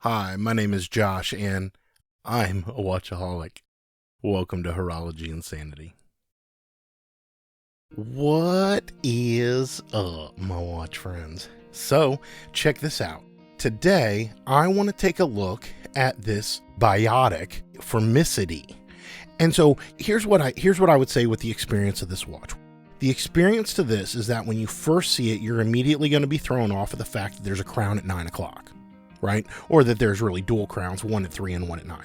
Hi, my name is Josh, and I'm a watchaholic. Welcome to Horology Insanity. What is up, my watch friends? So, check this out. Today, I want to take a look at this Biotic Formicidae. And so, here's what I would say with the experience of this watch. The experience to this is that when you first see it, you're immediately going to be thrown off of the fact that there's a crown at 9 o'clock. Right? Or that there's really dual crowns, one at 3 and one at 9.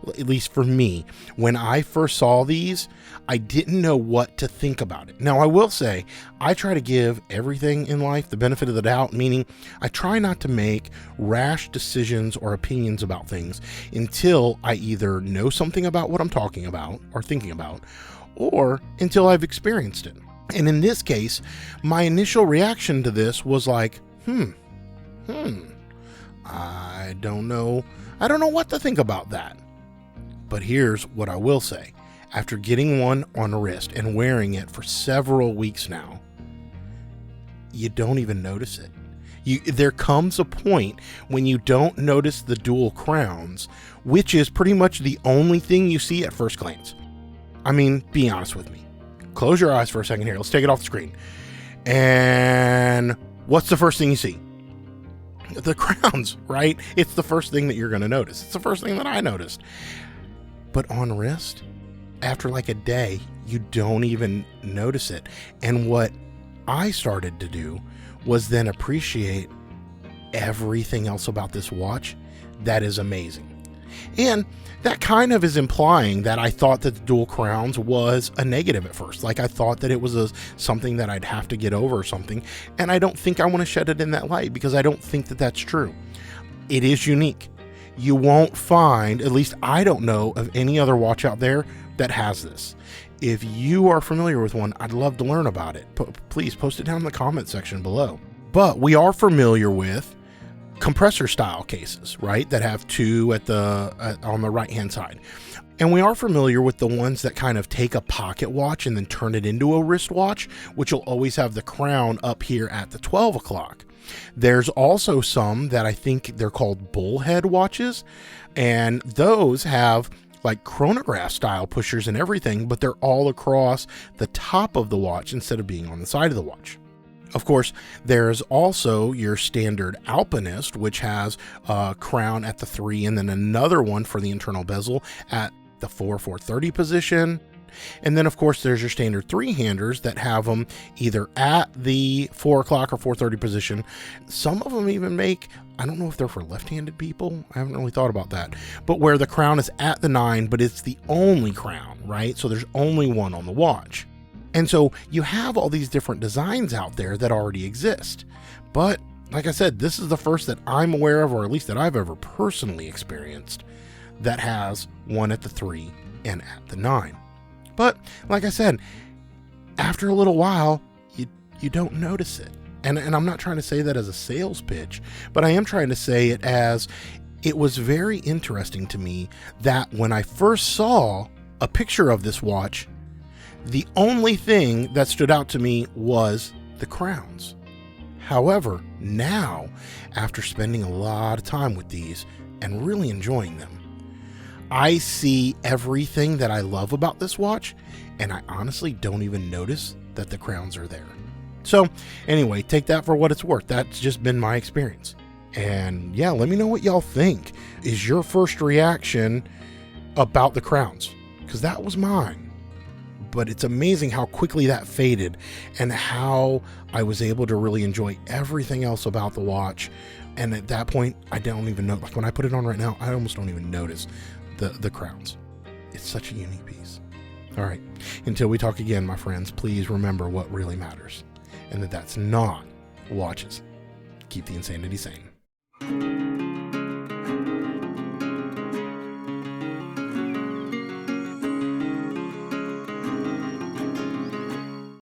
At least for me, when I first saw these, I didn't know what to think about it. Now, I will say, I try to give everything in life the benefit of the doubt, meaning I try not to make rash decisions or opinions about things until I either know something about what I'm talking about or thinking about, or until I've experienced it. And in this case, my initial reaction to this was like, I don't know what to think about that. But here's what I will say. After getting one on the wrist and wearing it for several weeks now, you don't even notice it. There comes a point when you don't notice the dual crowns, which is pretty much the only thing you see at first glance. I mean, be honest with me. Close your eyes for a second here. Let's take it off the screen. And what's the first thing you see? The crowns, right? It's the first thing that you're going to notice. It's the first thing that I noticed. But on wrist, after like a day, you don't even notice it. And what I started to do was then appreciate everything else about this watch that is amazing. And that kind of is implying that I thought that the dual crowns was a negative at first. Like I thought that it was something that I'd have to get over or something. And I don't think I want to shed it in that light because I don't think that that's true. It is unique. You won't find, at least I don't know of any other watch out there that has this. If you are familiar with one, I'd love to learn about it. Please post it down in the comment section below. But we are familiar with compressor style cases, right, that have two on the right hand side, and we are familiar with the ones that kind of take a pocket watch and then turn it into a wristwatch, which will always have the crown up here at the 12 o'clock. There's also some that I think they're called bullhead watches, and those have like chronograph style pushers and everything, but they're all across the top of the watch instead of being on the side of the watch. Of course, there's also your standard alpinist, which has a crown at the 3 and then another one for the internal bezel at the 4:30 position. And then, of course, there's your standard 3-handers that have them either at the 4 o'clock or 4:30 position. Some of them even make, I don't know if they're for left-handed people. I haven't really thought about that. But where the crown is at the 9, but it's the only crown, right? So there's only one on the watch. And so you have all these different designs out there that already exist. But like I said, this is the first that I'm aware of, or at least that I've ever personally experienced, that has one at the 3 and at the 9. But like I said, after a little while, you don't notice it. And I'm not trying to say that as a sales pitch, but I am trying to say it as it was very interesting to me that when I first saw a picture of this watch, the only thing that stood out to me was the crowns. However, now, after spending a lot of time with these and really enjoying them, I see everything that I love about this watch, and I honestly don't even notice that the crowns are there. So anyway, take that for what it's worth. That's just been my experience. And yeah, let me know what y'all think. Is your first reaction about the crowns? Because that was mine. But it's amazing how quickly that faded and how I was able to really enjoy everything else about the watch. And at that point, I don't even know, like when I put it on right now, I almost don't even notice the crowns. It's such a unique piece. All right. Until we talk again, my friends, please remember what really matters, and that's not watches. Keep the insanity sane.